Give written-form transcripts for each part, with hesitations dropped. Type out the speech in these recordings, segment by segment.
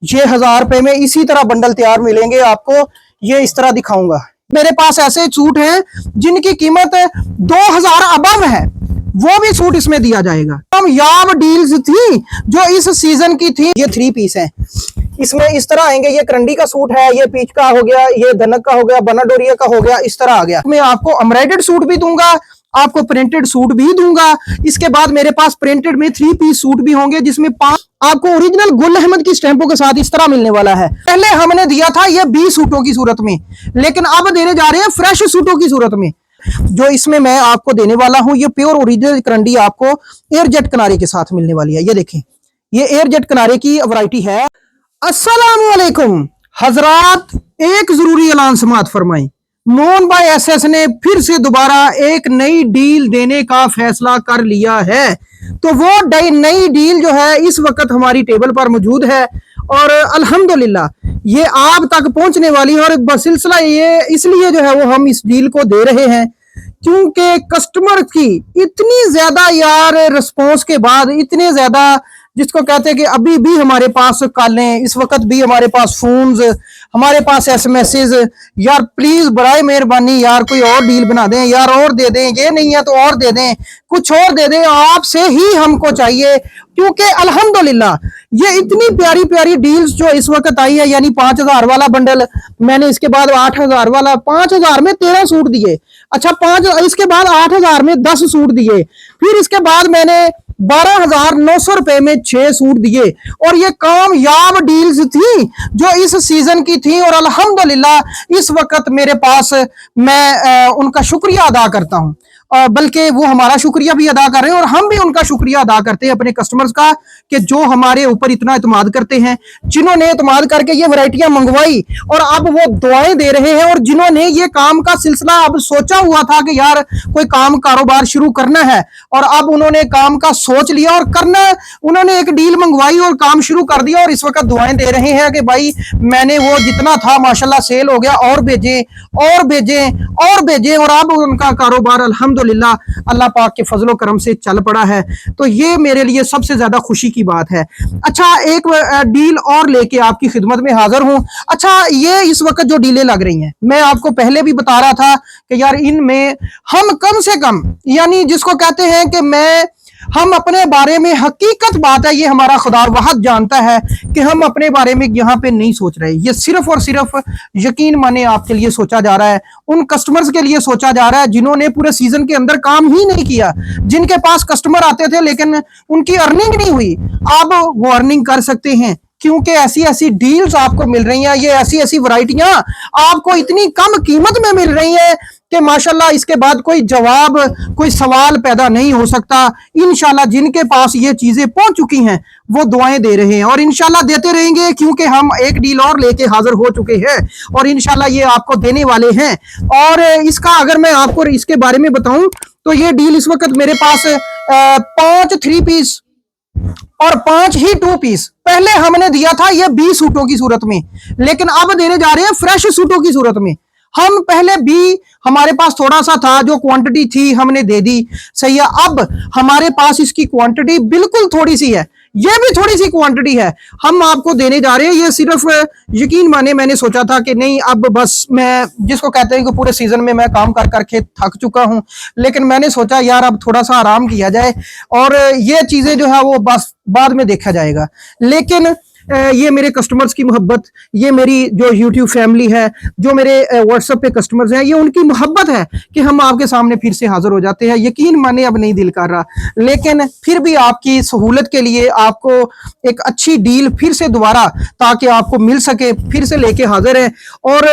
ये 1000 रुपए में इसी तरह बंडल तैयार मिलेंगे आपको। ये इस तरह दिखाऊंगा। मेरे पास ऐसे सूट हैं जिनकी कीमत 2000 अबव है, वो भी सूट इसमें दिया जाएगा। कामयाब डील्स थी जो इस सीजन की थी। ये 3 पीस हैं, इसमें इस तरह आएंगे। ये करंडी का सूट है, ये पीच का हो गया, ये धनक का हो गया, बनाडोरिया का हो गया, इस तरह आ गया। मैं आपको एम्ब्रॉयडर्ड सूट भी दूंगा, आपको प्रिंटेड सूट भी दूंगा। इसके बाद मेरे पास प्रिंटेड में 3 पीस सूट भी होंगे, जिसमें 5 आपको ओरिजिनल गुल अहमद की स्टैंपों के साथ इस तरह मिलने वाला है। पहले हमने दिया था ये 20 सूटों की सूरत में, लेकिन अब देने जा रहे हैं फ्रेश सूटों की सूरत में। जो इसमें मैं आपको देने वाला हूं, ये प्योर ओरिजिनल करंडी आपको एयरजेट किनारे के साथ मिलने वाली है। ये देखें, ये एयरजेट किनारे की वैरायटी है। अस्सलाम वालेकुम हजरात, एक जरूरी ऐलान समाअत फरमाएं। मोन भाई एसएस ने फिर से दोबारा एक नई डील देने का फैसला कर लिया है। तो वो नई डील जो है इस वक्त हमारी टेबल पर मौजूद है और अल्हम्दुलिल्लाह ये आप तक पहुंचने वाली है। और बसिलसिला ये इसलिए जो है वो हम इस डील को दे रहे हैं क्योंकि कस्टमर की इतनी ज्यादा यार रिस्पॉन्स के बाद, इतने ज्यादा जिसको कहते हैं कि अभी भी हमारे पास कॉलें, इस वक्त भी हमारे पास फोन्स, हमारे पास एसएमएसेस, यार प्लीज बराए मेहरबानी यार कोई और डील बना दें यार, और दे दें, ये नहीं है तो और दे दें, कुछ और दे दें, आपसे ही हमको चाहिए। क्योंकि अल्हम्दुलिल्लाह ये इतनी प्यारी प्यारी डील्स जो इस वक्त आई है, यानी 5000 वाला बंडल मैंने, इसके बाद 8000 वाला, 5000 में 13 सूट दिए, अच्छा 5 इसके बाद 8000 में 10 सूट दिए, फिर इसके बाद मैंने 12,900 रुपए में 6 सूट दिए। और ये कामयाब डील्स थी जो इस सीजन की थी और अल्हम्दुलिल्लाह इस वक्त मेरे पास, मैं उनका शुक्रिया अदा करता हूं, बल्कि वो हमारा शुक्रिया भी अदा कर रहे हैं और हम भी उनका शुक्रिया अदा करते हैं अपने कस्टमर्स का, कि जो हमारे ऊपर इतना इत्मीनान करते हैं, जिन्होंने इत्मीनान करके ये वैरायटियां मंगवाई और अब वो दुआएं दे रहे हैं, और जिन्होंने ये काम का सिलसिला अब सोचा हुआ था कि यार कोई काम कारोबार शुरू करना है, और अब उन्होंने काम का सोच लिया और करना, उन्होंने एक डील मंगवाई और काम शुरू कर दिया और इस वक्त दुआएं दे रहे हैं कि भाई मैंने वो जितना था माशाल्लाह सेल हो गया, और भेजें और भेजें और भेजें, और अब उनका कारोबार अल्हम्दुलिल्लाह अल्लाह पाक के फजलो करम से चल पड़ा है। तो ये मेरे लिए सबसे ज्यादा खुशी की बात है। अच्छा, एक डील और लेके आपकी खिदमत में हाजिर हूं। अच्छा, ये इस वक्त जो डीलें लग रही हैं, मैं आपको पहले भी बता रहा था कि यार इनमें हम कम से कम, यानी जिसको कहते हैं कि हम अपने बारे में, हकीकत बात है, ये हमारा खुदा वहद जानता है कि हम अपने बारे में यहाँ पे नहीं सोच रहे। ये सिर्फ और सिर्फ यकीन माने आपके लिए सोचा जा रहा है, उन कस्टमर्स के लिए सोचा जा रहा है जिन्होंने पूरे सीजन के अंदर काम ही नहीं किया, जिनके पास कस्टमर आते थे लेकिन उनकी अर्निंग नहीं हुई। अब वो अर्निंग कर सकते हैं क्योंकि ऐसी ऐसी डील्स आपको मिल रही हैं, ये ऐसी ऐसी वैरायटियां आपको इतनी कम कीमत में मिल रही हैं कि माशाल्लाह इसके बाद कोई जवाब, कोई सवाल पैदा नहीं हो सकता। इंशाल्लाह जिनके पास ये चीजें पहुंच चुकी हैं वो दुआएं दे रहे हैं और इंशाल्लाह देते रहेंगे, क्योंकि हम एक डील और लेके हाजिर हो चुके हैं और इंशाल्लाह ये आपको देने वाले हैं। और इसका अगर मैं आपको इसके बारे में बताऊं तो ये डील इस वक्त मेरे पास 5 3 पीस और 5 ही 2 पीस पहले हमने दिया था ये 20 सूटों की सूरत में, लेकिन अब देने जा रहे हैं फ्रेश सूटों की सूरत में। हम पहले भी, हमारे पास थोड़ा सा था, जो क्वांटिटी थी हमने दे दी, सही है। अब हमारे पास इसकी क्वांटिटी बिल्कुल थोड़ी सी है, ये भी थोड़ी सी क्वांटिटी है, हम आपको देने जा रहे हैं। ये सिर्फ यकीन माने, मैंने सोचा था कि नहीं, अब बस मैं, जिसको कहते हैं कि पूरे सीजन में मैं काम कर करके थक चुका हूं, लेकिन मैंने सोचा यार अब थोड़ा सा आराम किया जाए और ये चीजें जो है वो बस बाद में देखा जाएगा। लेकिन ये मेरे कस्टमर्स की मोहब्बत, ये मेरी जो YouTube फैमिली है, जो मेरे WhatsApp पे कस्टमर्स हैं, ये उनकी मोहब्बत है कि हम आपके सामने फिर से हाजिर हो जाते हैं। यकीन माने अब नहीं दिल कर रहा, लेकिन फिर भी आपकी सहूलत के लिए आपको एक अच्छी डील फिर से दोबारा, ताकि आपको मिल सके, फिर से लेके हाजिर है। और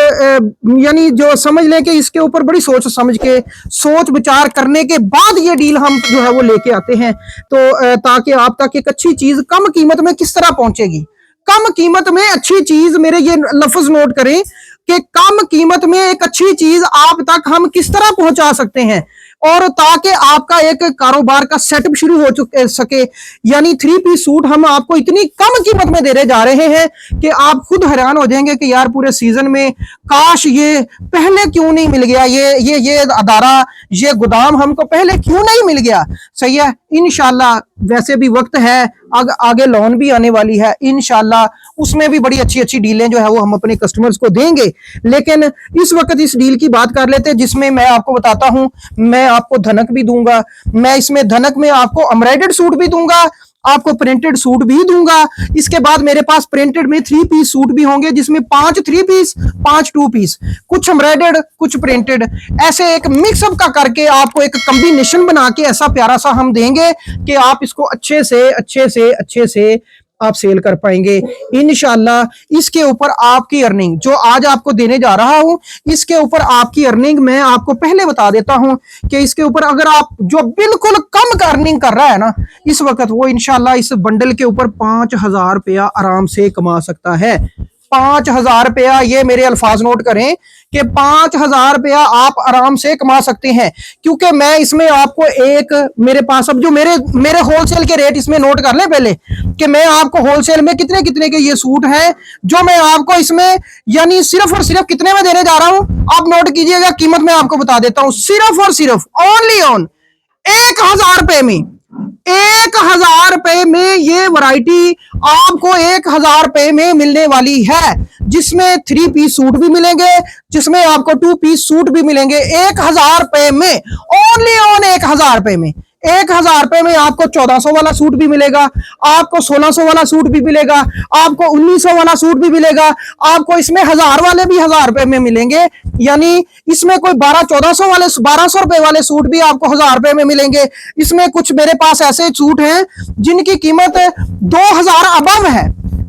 यानी जो समझ लें कि इसके ऊपर बड़ी सोच समझ के, सोच विचार करने के बाद ये डील हम जो है वो लेके आते हैं, तो ताकि आप तक एक अच्छी चीज कम कीमत में किस तरह पहुंचेगी। कम कीमत में अच्छी चीज, मेरे ये लफ्ज नोट करें कि कम कीमत में एक अच्छी चीज आप तक हम किस तरह पहुंचा सकते हैं, और ताकि आपका एक कारोबार का सेटअप शुरू हो सके। यानी 3 पीस सूट हम आपको इतनी कम कीमत में देने जा रहे हैं कि आप खुद हैरान हो जाएंगे कि यार पूरे सीजन में काश ये पहले क्यों नहीं मिल गया, ये अदारा, ये गोदाम हमको पहले क्यों नहीं मिल गया। सही है, इंशाल्लाह वैसे भी वक्त है, आगे लोन भी आने वाली है इंशाल्लाह, उसमें भी बड़ी अच्छी अच्छी डीलें जो है वो हम अपने कस्टमर्स को देंगे। लेकिन इस वक्त इस डील की बात कर लेते हैं जिसमें मैं आपको बताता हूं, मैं आपको धनक भी दूंगा, मैं इसमें धनक में आपको एम्ब्रॉयडर्ड सूट भी दूंगा, आपको प्रिंटेड सूट भी दूंगा। इसके बाद मेरे पास प्रिंटेड में 3 पीस सूट भी होंगे जिसमें 5 3 पीस 5 2 पीस, कुछ एम्ब्रॉयडर्ड कुछ प्रिंटेड, ऐसे एक मिक्सअप का करके आपको एक कॉम्बिनेशन बना के ऐसा प्यारा सा हम देंगे कि आप इसको अच्छे से आप सेल कर पाएंगे इंशाल्लाह। इसके ऊपर आपकी अर्निंग जो आज आपको देने जा रहा हूं, इसके ऊपर आपकी अर्निंग मैं आपको पहले बता देता हूं कि इसके ऊपर अगर आप जो बिल्कुल कम का अर्निंग कर रहा है ना इस वक्त, वो इंशाल्लाह इस बंडल के ऊपर 5,000 रुपया आराम से कमा सकता है। 5,000 रुपया, ये मेरे अल्फाज नोट करें कि 5,000 रुपया आप आराम से कमा सकते हैं, क्योंकि मैं इसमें आपको एक मेरे पास अब जो मेरे होलसेल के रेट इसमें नोट कर ले पहले कि मैं आपको होलसेल में कितने कितने के ये सूट हैं जो मैं आपको इसमें यानी सिर्फ और सिर्फ कितने में देने जा रहा हूं, आप नोट कीजिएगा। कीमत मैं आपको बता देता हूं, सिर्फ और सिर्फ ओनली ऑन 1,000 रुपए में, 1,000 रुपए में ये वैरायटी आपको 1,000 रुपए में मिलने वाली है, जिसमें 3 पीस सूट भी मिलेंगे, जिसमें आपको 2 पीस सूट भी मिलेंगे 1,000 रुपए में, ओनली ऑन 1,000 रुपए में। 1,000 रुपए में आपको 1,400 वाला सूट भी मिलेगा, आपको 1,600 वाला सूट भी मिलेगा, आपको 1,900 वाला सूट भी मिलेगा, आपको इसमें 1,000 वाले भी 1,000 रुपए में मिलेंगे, यानी इसमें कोई 1,200 वाले 1,200 रुपए वाले सूट भी आपको 1,000 रुपए में मिलेंगे। इसमें कुछ मेरे पास ऐसे सूट हैं जिनकी कीमत 2,000 अबव है,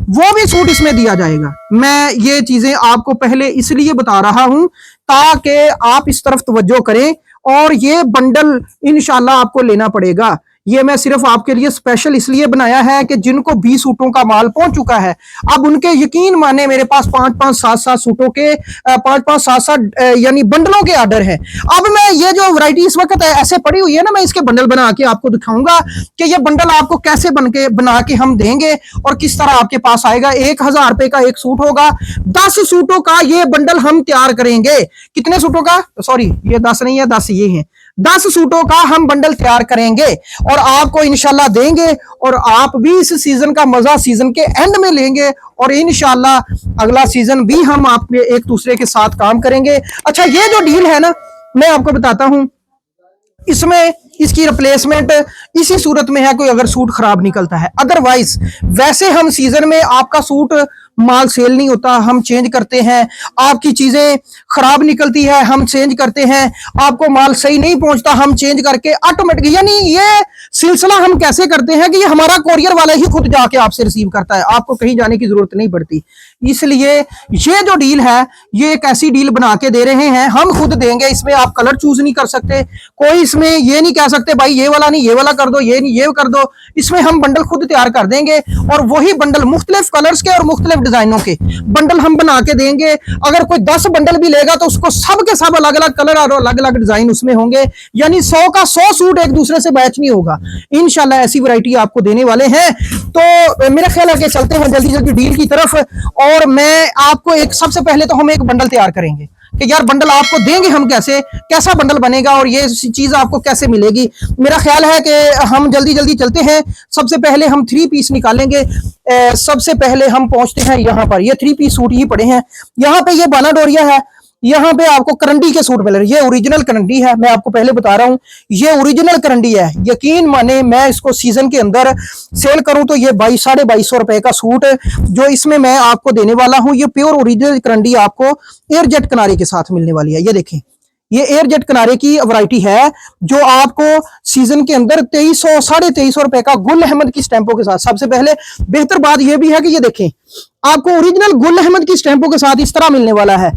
वो भी सूट इसमें दिया जाएगा। मैं ये चीजें आपको पहले इसलिए बता रहा हूं ताकि आप इस तरफ तवज्जो करें, और ये बंडल इंशाल्लाह आपको लेना पड़ेगा। ये मैं सिर्फ आपके लिए स्पेशल इसलिए बनाया है कि जिनको 20 सूटों का माल पहुंच चुका है, अब उनके यकीन माने मेरे पास 5-5 7-7 सूटों के 5-5 7-7 यानी बंडलों के ऑर्डर हैं। अब मैं ये जो वैरायटी इस वक्त ऐसे पड़ी हुई है ना, मैं इसके बंडल बना के आपको दिखाऊंगा कि ये बंडल आपको कैसे बना के हम देंगे और किस तरह आपके पास आएगा। 1,000 रुपए का एक सूट होगा, 10 सूटों का ये बंडल हम तैयार करेंगे। कितने सूटों का, सॉरी ये 10 नहीं है, 10 ये हैं, 10 सूटों का हम बंडल तैयार करेंगे और आपको इंशाल्लाह देंगे, और आप भी इस सीजन का मजा सीजन के एंड में लेंगे, और इंशाल्लाह अगला सीजन भी हम आपके एक दूसरे के साथ काम करेंगे। अच्छा, ये जो डील है ना, मैं आपको बताता हूं, इसमें इसकी रिप्लेसमेंट इसी सूरत में है कोई अगर सूट खराब निकलता है, अदरवाइज वैसे हम सीजन में आपका सूट माल सेल नहीं होता, हम चेंज करते हैं, आपकी चीजें खराब निकलती है हम चेंज करते हैं, आपको माल सही नहीं पहुंचता हम चेंज करके ऑटोमेटिक, यानी ये सिलसिला हम कैसे करते हैं कि ये हमारा कोरियर वाला ही खुद जाके आपसे रिसीव करता है, आपको कहीं जाने की जरूरत नहीं पड़ती। इसलिए ये जो डील है ये एक ऐसी डील बना के दे रहे हैं, हम खुद देंगे, इसमें आप कलर चूज नहीं कर सकते, कोई इसमें ये नहीं कह सकते भाई ये वाला नहीं ये वाला कर दो, ये नहीं ये कर दो, इसमें हम बंडल खुद तैयार कर देंगे, और वही बंडल मुख्तलिफ कलर्स के और मुख्तलिफ डिजाइनों के बंडल हम बना के देंगे। अगर कोई 10 बंडल भी लेगा तो उसको सब के सब अलग अलग कलर और अलग अलग डिजाइन उसमें होंगे, यानी 100 का 100 सूट एक दूसरे से मैच नहीं होगा। इंशाल्लाह ऐसी वैरायटी आपको देने वाले हैं। तो मेरा ख्याल है कि चलते हैं जल्दी जल्दी डील की तरफ, और मैं आपको एक सबसे पहले तो हम एक बंडल तैयार करेंगे कि यार बंडल आपको देंगे हम कैसे, कैसा बंडल बनेगा और ये चीज आपको कैसे मिलेगी। मेरा ख्याल है कि हम जल्दी जल्दी चलते हैं। सबसे पहले हम 3 पीस निकालेंगे। सबसे पहले हम पहुंचते हैं यहाँ पर, ये 3 पीस सूट ही पड़े हैं यहाँ पे, ये बाना डोरिया है, यहाँ पे आपको करंडी के सूट मिल रहे हैं, ये ओरिजिनल करंडी है, मैं आपको पहले बता रहा हूँ ये ओरिजिनल करंडी है। यकीन माने मैं इसको सीजन के अंदर सेल करूं तो ये 2200-2250 रुपए का सूट जो इसमें मैं आपको देने वाला हूं, ये प्योर ओरिजिनल करंडी आपको एयर जेट किनारे के साथ मिलने वाली है। ये देखें, ये एयर जेट किनारे की वैरायटी है जो आपको सीजन के अंदर 2300-2350 रुपए का गुल अहमद की स्टैंपों के साथ। सबसे पहले बेहतर बात यह भी है कि ये देखें आपको ओरिजिनल गुल अहमद की स्टैंपों के साथ इस तरह मिलने वाला है,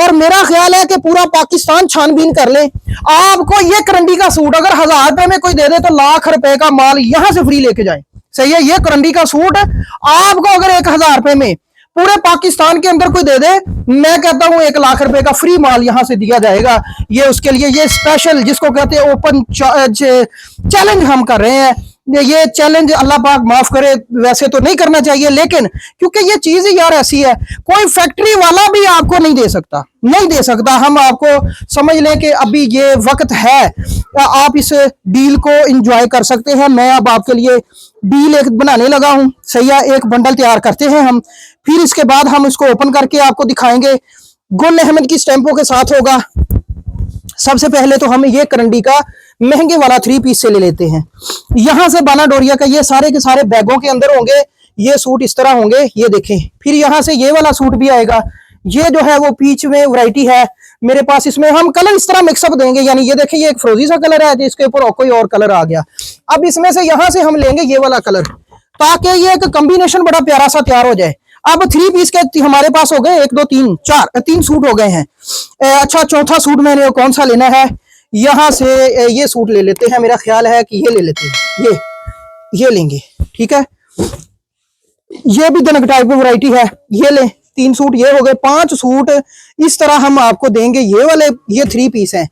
और मेरा ख्याल है कि पूरा पाकिस्तान छानबीन कर ले, आपको ये करंडी का सूट अगर 1000 रुपए में कोई दे दे तो लाख रुपए का माल यहां से फ्री लेके जाए। सही है, ये करंडी का सूट आपको अगर 1000 रुपए में पूरे पाकिस्तान के अंदर कोई दे दे, मैं कहता हूं 1 लाख रुपए का फ्री माल यहां से दिया जाएगा। ये उसके लिए ये स्पेशल जिसको कहते हैं ओपन चैलेंज हम कर रहे हैं ये चैलेंज अल्लाह पाक माफ करे, वैसे तो नहीं करना चाहिए, लेकिन क्योंकि ये चीज यार ऐसी है, कोई फैक्ट्री वाला भी आपको नहीं दे सकता, नहीं दे सकता। हम आपको समझ लें कि अभी ये वक्त है, आप इस डील को एंजॉय कर सकते हैं। मैं अब आपके लिए डील एक बनाने लगा हूं, सही है। एक बंडल तैयार करते हैं हम, फिर इसके बाद हम इसको ओपन करके आपको दिखाएंगे। गुल अहमद की स्टैंपों के साथ होगा। सबसे पहले तो हम ये करंडी का महंगे वाला 3 पीस से ले लेते हैं। यहां से बाना डोरिया का ये सारे के सारे बैगों के अंदर होंगे, ये सूट इस तरह होंगे, ये देखें। फिर यहां से ये वाला सूट भी आएगा, ये जो है वो पीच में वैरायटी है मेरे पास। इसमें हम कलर इस तरह मिक्सअप देंगे, यानी ये देखें, ये एक फ्रोजी सा कलर है, इसके ऊपर कोई और कलर आ गया। अब इसमें से यहां से हम लेंगे ये वाला कलर, ताकि ये एक कॉम्बिनेशन बड़ा प्यारा सा तैयार हो जाए। अब 3 पीस के हमारे पास हो गए, 1 2 3 4 3 सूट हो गए हैं। अच्छा, चौथा सूट मैंने कौन सा लेना है, यहां से ये सूट ले लेते हैं। मेरा ख्याल है कि ये ले लेते हैं, ये लेंगे, ठीक है। ये भी दनक टाइप की वैरायटी है, ये ले। 3 सूट ये हो गए, 5 सूट इस तरह हम आपको देंगे। ये वाले ये 3 पीस हैं,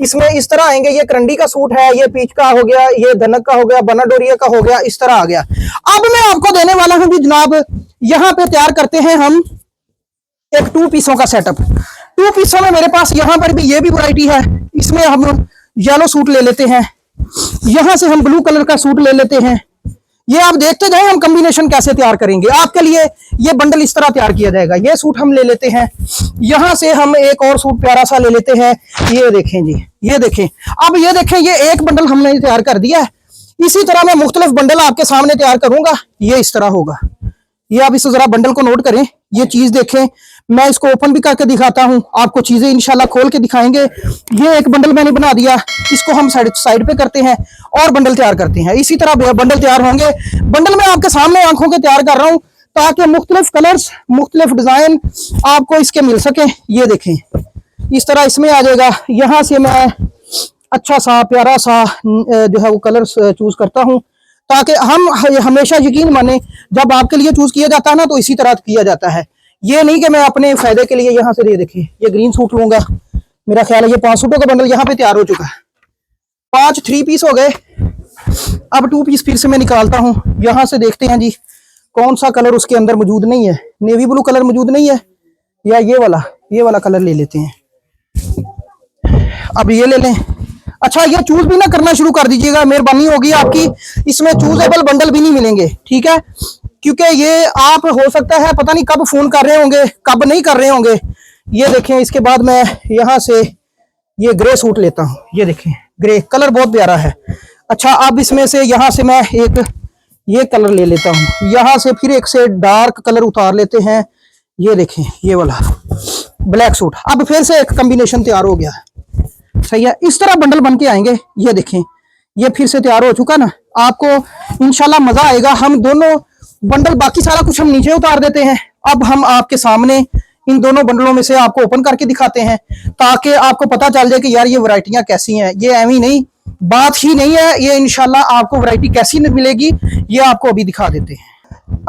इसमें इस तरह आएंगे। ये करंडी का सूट है, ये पीच का हो गया, ये धनक का हो गया, बना डोरिया का हो गया, इस तरह आ गया। अब मैं आपको देने वाला हूं जी जनाब, यहां पे तैयार करते हैं हम एक 2 पीसों का सेटअप। 2 पीसों में मेरे पास यहां पर भी ये भी वैरायटी है। इसमें हम येलो सूट ले लेते हैं, यहां से हम ब्लू कलर का सूट ले लेते हैं। ये आप देखते जाए हम कॉम्बिनेशन कैसे तैयार करेंगे। आपके लिए ये बंडल इस तरह तैयार किया जाएगा। ये सूट हम ले लेते हैं, यहां से हम एक और सूट प्यारा सा ले लेते हैं। ये देखें जी, ये देखें। अब ये देखें, ये एक बंडल हमने तैयार कर दिया है। इसी तरह मैं मुख्तलिफ बंडल आपके सामने तैयार करूंगा। ये इस तरह होगा। ये आप इस जरा बंडल को नोट करें, ये चीज देखें। मैं इसको ओपन भी करके दिखाता हूं, आपको चीजें इंशाल्लाह खोल के दिखाएंगे। ये एक बंडल मैंने बना दिया, इसको हम साइड पे करते हैं और बंडल तैयार करते हैं। इसी तरह बंडल तैयार होंगे। बंडल मैं आपके सामने आंखों के तैयार कर रहा हूं, ताकि मुख्तलिफ कलर्स, मुख्तलिफ डिजाइन आपको इसके मिल सके। ये देखें, इस तरह इसमें आ जाएगा। यहां से मैं अच्छा सा प्यारा सा जो है वो कलर चूज करता हूं, ताकि हम हमेशा यकीन माने जब आपके लिए चूज किया जाता है ना, तो इसी तरह किया जाता है। ये नहीं कि मैं अपने फायदे के लिए यहां से दे देखिए, ये ग्रीन सूट लूंगा। मेरा ख्याल है ये 5 सूटों का बंडल यहां पे तैयार हो चुका है। 5 3 पीस हो गए। अब 2 पीस फिर से मैं निकालता हूं। यहां से देखते हैं जी कौन सा कलर उसके अंदर मौजूद नहीं है। नेवी ब्लू कलर मौजूद नहीं है, या ये वाला कलर ले लेते हैं। अब ये ले लें। अच्छा, ये चूज भी ना करना शुरू कर दीजिएगा, मेहरबानी होगी आपकी। इसमें चूजेबल बंडल भी नहीं मिलेंगे, ठीक है, क्योंकि ये आप हो सकता है पता नहीं कब फोन कर रहे होंगे, कब नहीं कर रहे होंगे। ये देखें, इसके बाद मैं यहां से ये ग्रे सूट लेता हूं। ये देखें, ग्रे कलर बहुत प्यारा है। अच्छा, अब इसमें से यहां से मैं एक ये कलर ले लेता हूं, यहां से फिर एक से डार्क कलर उतार लेते हैं। ये देखें, ये वाला ब्लैक सूट। अब फिर से एक कॉम्बिनेशन तैयार हो गया, सही है। इस तरह बंडल बन के आएंगे। ये देखें, ये फिर से तैयार हो चुका ना। आपको इंशाल्लाह मजा आएगा। हम दोनों बंडल, बाकी सारा कुछ हम नीचे उतार देते हैं। अब हम आपके सामने इन दोनों बंडलों में से आपको ओपन करके दिखाते हैं, ताकि आपको पता चल जाए कि यार ये वैरायटियां कैसी हैं। ये एवं नहीं, बात ही नहीं है। ये इंशाल्लाह आपको वैरायटी कैसी मिलेगी ये आपको अभी दिखा देते हैं।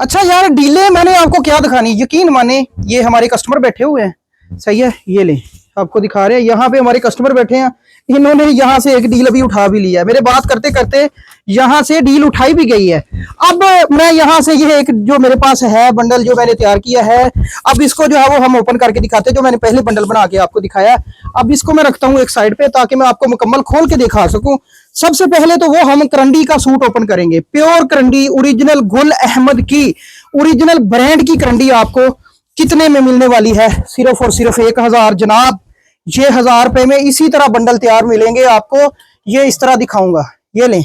अच्छा यार, डीले मैंने आपको क्या दिखानी, यकीन माने ये हमारे कस्टमर बैठे हुए हैं, सही है। ये ले, आपको दिखा रहे हैं, यहाँ पे हमारे कस्टमर बैठे हैं। इन्होंने यहाँ से एक डील अभी उठा भी लिया है। मेरे बात करते करते यहाँ से डील उठाई भी गई है। अब मैं यहाँ से ये एक जो मेरे पास है बंडल जो मैंने तैयार किया है, अब इसको जो है वो हम ओपन करके दिखाते हैं। जो मैंने पहले बंडल बना के आपको दिखाया, अब इसको मैं रखता हूँ एक साइड पे, ताकि मैं आपको मुकम्मल खोल के दिखा सकूं। सबसे पहले तो वो हम करंडी का सूट ओपन करेंगे। प्योर करंडी, ओरिजिनल गुल अहमद की ओरिजिनल ब्रांड की करंडी आपको कितने में मिलने वाली है? सिर्फ और सिर्फ 1000 जनाब। ये 1000 रुपए में इसी तरह बंडल तैयार मिलेंगे आपको। ये इस तरह दिखाऊंगा, ये लें,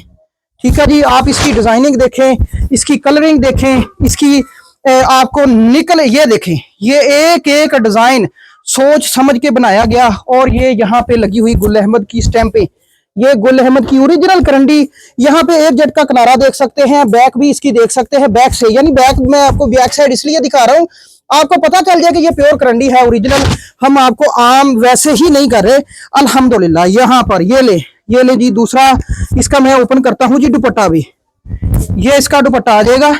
ठीक है जी। आप इसकी डिजाइनिंग देखें, इसकी कलरिंग देखें, इसकी आपको निकल, ये देखें, ये एक एक डिजाइन सोच समझ के बनाया गया। और ये यहाँ पे लगी हुई गुल अहमद की स्टैंपें, ये गुल अहमद की ओरिजिनल करंडी। यहाँ पे एक जेट का किनारा देख सकते हैं, बैक भी इसकी देख सकते हैं, बैक से, यानी बैक मैं आपको बैक साइड इसलिए दिखा रहा हूँ, आपको पता चल जाए कि ये प्योर करंडी है, ओरिजिनल। हम आपको आम वैसे ही नहीं कर रहे, अल्हम्दुलिल्लाह। यहाँ पर ये ले जी। दूसरा इसका मैं ओपन करता हूँ जी, दुपट्टा भी। ये इसका दुपट्टा आ जाएगा।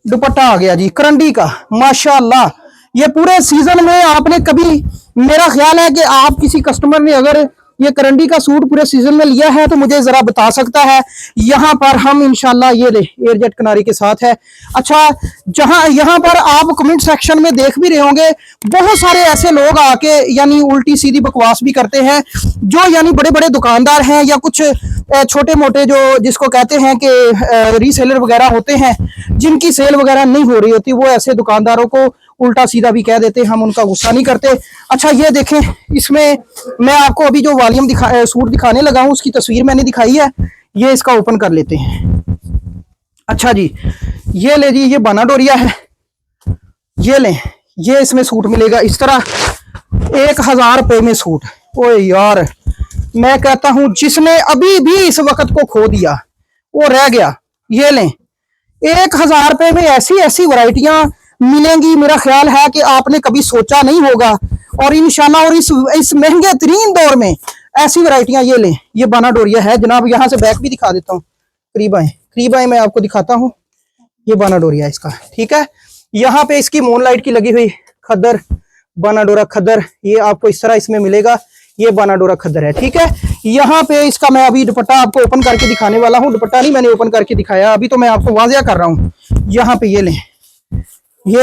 दुपट्टा आ गया जी करंडी का, माशाल्लाह। ये पूरे सीजन में आपने कभी, मेरा ख्याल है कि आप किसी कस्टमर ने अगर ये करंडी का सूट पूरे सीजन में लिया है तो मुझे जरा बता सकता है। यहाँ पर हम इंशाल्लाह ये ले एयरजेट किनारे के साथ है। अच्छा, जहां यहाँ पर आप कमेंट सेक्शन में देख भी रहे होंगे, बहुत सारे ऐसे लोग आके यानी उल्टी सीधी बकवास भी करते हैं, जो यानी बड़े बड़े दुकानदार हैं या कुछ छोटे मोटे जो जिसको कहते हैं कि रीसेलर वगैरह होते हैं, जिनकी सेल वगैरह नहीं हो रही होती, वो ऐसे दुकानदारों को उल्टा सीधा भी कह देते हैं। हम उनका गुस्सा नहीं करते। अच्छा, ये देखें, इसमें मैं आपको अभी जो वॉल्यूम सूट दिखाने लगा हूं उसकी तस्वीर मैंने दिखाई है। ये इसका ओपन कर लेते हैं। अच्छा जी, ये ले जी, ये बाना डोरिया है, ये लें, ये इसमें सूट मिलेगा इस तरह 1000 रुपए में सूट। ओए यार, मैं कहता हूं जिसने अभी भी इस वक्त को खो दिया वो रह गया। ये लें, 1000 रुपए में ऐसी ऐसी वैरायटियां मिलेंगी, मेरा ख्याल है कि आपने कभी सोचा नहीं होगा। और इंशाल्लाह और इस महंगे तरीन दौर में ऐसी वैरायटियां ये लें। ये बाना डोरिया है जनाब, यहां से बैक भी दिखा देता हूँ, करीब आए मैं आपको दिखाता हूँ। ये बाना डोरिया इसका, ठीक है। यहाँ पे इसकी मून लाइट की लगी हुई खद्दर, बाना डोरा खद्दर, ये आपको इस तरह इसमें मिलेगा। ये बाना डोरा खद्दर है, ठीक है। यहाँ पे इसका मैं अभी दुपट्टा आपको ओपन करके दिखाने वाला हूँ। दुपट्टा नहीं मैंने ओपन करके दिखाया, अभी तो मैं आपको वाज़िया कर रहा हूँ। यहाँ पे ये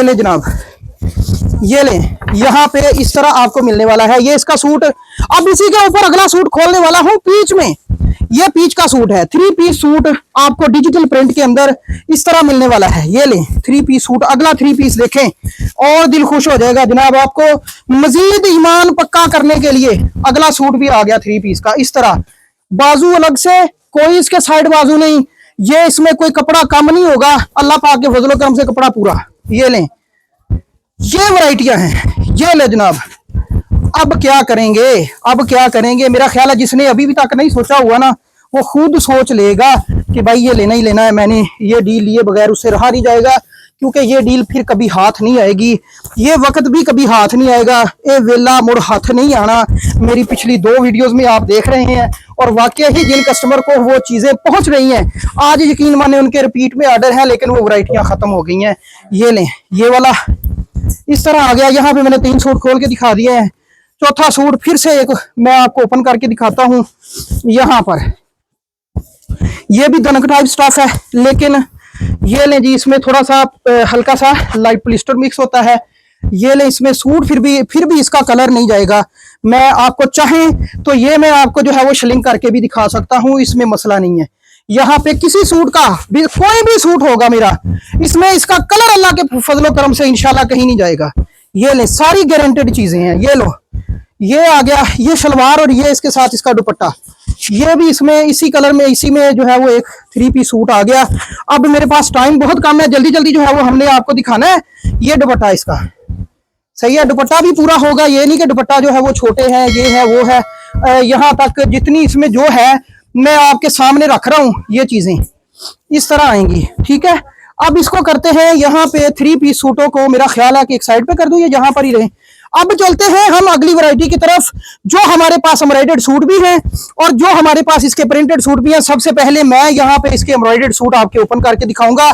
ले जनाब, ये ले, यहाँ पे इस तरह आपको मिलने वाला है। ये इसका सूट, अब इसी के ऊपर अगला सूट खोलने वाला हूँ पीच में। ये पीच का सूट है, 3 पीस सूट आपको डिजिटल प्रिंट के अंदर इस तरह मिलने वाला है। ये लें, 3 पीस सूट, अगला 3 पीस देखें और दिल खुश हो जाएगा जनाब। आपको मजीद ईमान पक्का करने के लिए अगला सूट भी आ गया 3 पीस का इस तरह। बाजू अलग से, कोई इसके साइड बाजू नहीं, ये इसमें कोई कपड़ा कम नहीं होगा, अल्लाह पाक के फजलो करम से कपड़ा पूरा। ये लें, ये वैरायटियां हैं, ये ले जनाब। अब क्या करेंगे, मेरा ख्याल है जिसने अभी भी तक नहीं सोचा हुआ ना, वो खुद सोच लेगा कि भाई ये लेना ही लेना है। मैंने ये डील लिए बगैर उससे रहा नहीं जाएगा, क्योंकि ये डील फिर कभी हाथ नहीं आएगी, ये वक्त भी कभी हाथ नहीं आएगा, ये वेला मुड़ हाथ नहीं आना। मेरी पिछली 2 वीडियोस में आप देख रहे हैं, और वाकई ही जिन कस्टमर को वो चीजें पहुंच रही हैं, आज यकीन माने उनके रिपीट में ऑर्डर है, लेकिन वो वैरायटियां खत्म हो गई हैं। ये लें, ये वाला इस तरह आ गया। यहाँ पे मैंने 3 सूट खोल के दिखा दिए हैं। चौथा सूट फिर से एक मैं आपको ओपन करके दिखाता हूँ। यहाँ पर ये भी धनक टाइप स्टफ है, लेकिन ये लें जी, इसमें थोड़ा सा हल्का सा लाइट पॉलिस्टर मिक्स होता है। ये लें, इसमें सूट फिर भी इसका कलर नहीं जाएगा। मैं आपको चाहें तो ये मैं आपको जो है वो श्लिंक करके भी दिखा सकता हूँ, इसमें मसला नहीं है। यहाँ पे किसी सूट का भी, कोई भी सूट होगा मेरा, इसमें इसका कलर अल्लाह के फजलो करम से इंशाल्लाह कहीं नहीं जाएगा। ये ले, सारी गारंटेड चीजें हैं। ये लो, ये आ गया, ये शलवार और ये इसके साथ इसका दुपट्टा। ये भी इसमें इसी कलर में, इसी में जो है वो एक 3 पीस सूट आ गया। अब मेरे पास टाइम बहुत कम है, जल्दी जल्दी जो है वो हमने आपको दिखाना है। ये दुपट्टा इसका सही है, दुपट्टा भी पूरा होगा, ये नहीं कि दुपट्टा जो है वो छोटे हैं, ये है वो है। यहाँ तक जितनी इसमें जो है मैं आपके सामने रख रहा हूँ, ये चीजें इस तरह आएंगी, ठीक है। अब इसको करते हैं, यहाँ पे 3 पीस सूटों को मेरा ख्याल है कि एक साइड पे कर दूं, ये जहां पर ही रहे। अब चलते हैं हम अगली वैरायटी की तरफ, जो हमारे पास एम्ब्रॉयडर्ड सूट भी हैं और जो हमारे पास इसके प्रिंटेड सूट भी हैं। सबसे पहले मैं यहाँ पे इसके एम्ब्रॉयडर्ड सूट आपके ओपन करके दिखाऊंगा।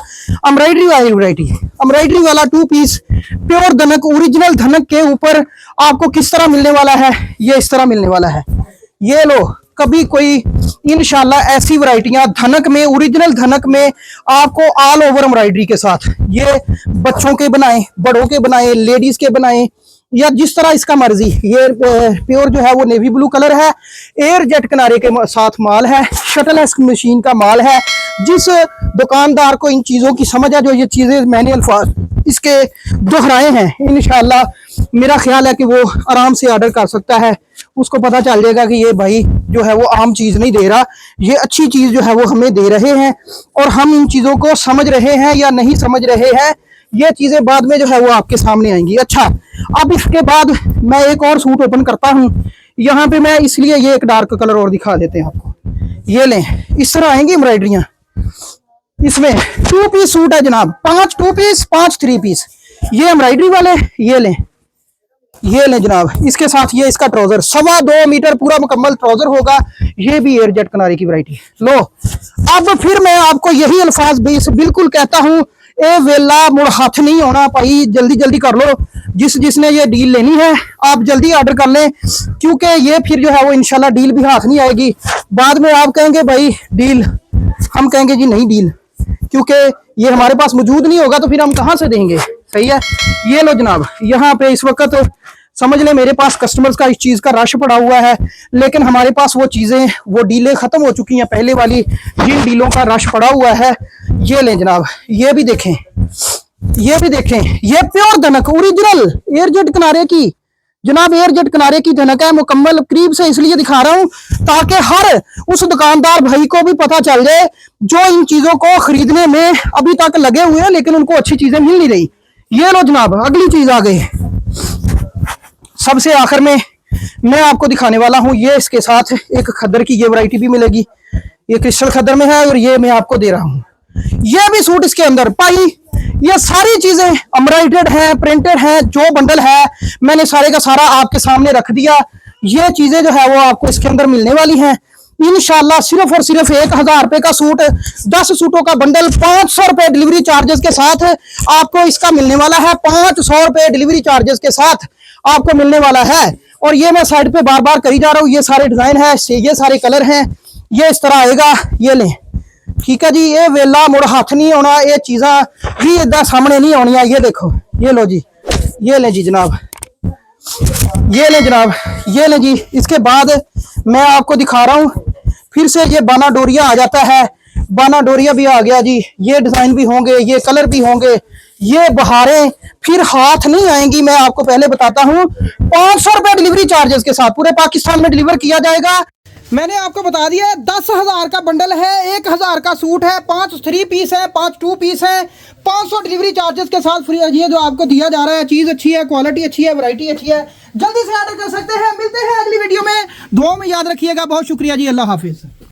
एम्ब्रॉयडरी वाली वैरायटी, एम्ब्रॉयडरी वाला 2 पीस प्योर धनक, ओरिजिनल धनक के ऊपर आपको किस तरह मिलने वाला है, ये इस तरह मिलने वाला है। ये लो, कभी कोई इंशाल्लाह ऐसी वैरायटियां धनक में, ओरिजिनल धनक में आपको ऑल ओवर एम्ब्रॉयडरी के साथ, ये बच्चों के बनाए, बड़ों के बनाए, लेडीज के बनाए, या जिस तरह इसका मर्जी। ये प्योर जो है वो नेवी ब्लू कलर है, एयर जेट किनारे के साथ माल है, शटल मशीन का माल है। जिस दुकानदार को इन चीजों की समझ है, जो ये चीजें मैंने अल्फाज इसके दोहराए हैं, इंशाल्लाह मेरा ख्याल है कि वो आराम से ऑर्डर कर सकता है। उसको पता चल जाएगा कि ये भाई जो है वो आम चीज नहीं दे रहा, ये अच्छी चीज जो है वो हमें दे रहे हैं, और हम इन चीजों को समझ रहे हैं या नहीं समझ रहे हैं, ये चीजें बाद में जो है वो आपके सामने आएंगी। अच्छा, अब इसके बाद मैं एक और सूट ओपन करता हूं। यहाँ पे मैं इसलिए ये एक डार्क कलर और दिखा देते हैं आपको। ये लें, इस तरह आएंगी एम्ब्रॉयडरियां। इसमें 2 पीस सूट है जनाब, 5 2 पीस, 5 3 पीस। ये एम्ब्रॉयडरी वाले, ये लें जनाब। इसके साथ ये इसका ट्राउजर 2.25 मीटर पूरा मुकम्मल ट्राउजर होगा। ये भी एयर जेट किनारे की वैरायटी। लो, अब फिर मैं आपको यही अल्फाज बिल्कुल कहता हूं, ए वेला मुड़ हाथ नहीं होना भाई, जल्दी जल्दी कर लो। जिसने ये डील लेनी है आप जल्दी ऑर्डर कर लें, क्योंकि ये फिर जो है वो इंशाल्लाह डील भी हाथ नहीं आएगी। बाद में आप कहेंगे भाई डील, हम कहेंगे जी नहीं डील, क्योंकि ये हमारे पास मौजूद नहीं होगा तो फिर हम कहाँ से देंगे। सही है। ये लो जनाब, यहाँ पे इस वक्त समझ ले मेरे पास कस्टमर्स का इस चीज का रश पड़ा हुआ है, लेकिन हमारे पास वो चीजें, वो डीलें खत्म हो चुकी हैं पहले वाली, जिन डीलों का रश पड़ा हुआ है। ये लें जनाब, ये भी देखें, ये भी देखें, ये प्योर धनक ओरिजिनल एयरजेट किनारे की जनाब, एयरजेट किनारे की धनक है मुकम्मल। करीब से इसलिए दिखा रहा हूं ताकि हर उस दुकानदार भाई को भी पता चल जाए जो इन चीजों को खरीदने में अभी तक लगे हुए हैं लेकिन उनको अच्छी चीजें मिल नहीं रही। ये लो जनाब, अगली चीज आ गई। सबसे आखिर में मैं आपको दिखाने वाला हूं, ये इसके साथ एक खद्दर की ये वैरायटी भी मिलेगी, ये क्रिस्टल खद्दर में है और ये मैं आपको दे रहा हूं। ये भी सूट इसके अंदर पाई, ये सारी चीजें एम्ब्रॉयडर्ड हैं, प्रिंटेड हैं। जो बंडल है मैंने सारे का सारा आपके सामने रख दिया। ये चीजें जो है वो आपको इसके अंदर मिलने वाली हैं इंशाल्लाह। सिर्फ और सिर्फ 1000 रुपए का सूट, 10 सूटों का बंडल, 500 रुपए डिलीवरी चार्जेस के साथ आपको इसका मिलने वाला है। 500 रुपए डिलीवरी चार्जेस के साथ आपको मिलने वाला है। और ये मैं साइड पे बार बार करी जा रहा हूँ, ये सारे डिजाइन है, ये सारे कलर हैं, ये इस तरह आएगा। ये लें, ठीक है जी। ये वेला मुड़ हाथ नहीं होना, ये चीज़ा भी इदा सामने नहीं आनिया। ये देखो, ये लो जी, ये लें जी जनाब, ये लें जनाब, ये लें जी। इसके बाद मैं आपको दिखा रहा हूँ फिर से, ये बाना डोरिया आ जाता है, बाना डोरिया भी आ गया जी। ये डिजाइन भी होंगे, ये कलर भी होंगे, ये बहारें फिर हाथ नहीं आएंगी। मैं आपको पहले बताता हूँ, 500 रुपए डिलीवरी चार्जेस के साथ पूरे पाकिस्तान में डिलीवर किया जाएगा। मैंने आपको बता दिया 10,000 का बंडल है, 1000 का सूट है, 5 3 पीस है, 5 2 पीस है, 500 डिलीवरी चार्जेस के साथ फ्री। ये जो आपको दिया जा रहा है, चीज़ अच्छी है, क्वालिटी अच्छी है, वैरायटी अच्छी है, जल्दी से ऑर्डर कर सकते हैं। मिलते हैं अगली वीडियो में, दुआ में याद रखिएगा। बहुत शुक्रिया जी, अल्लाह हाफिज।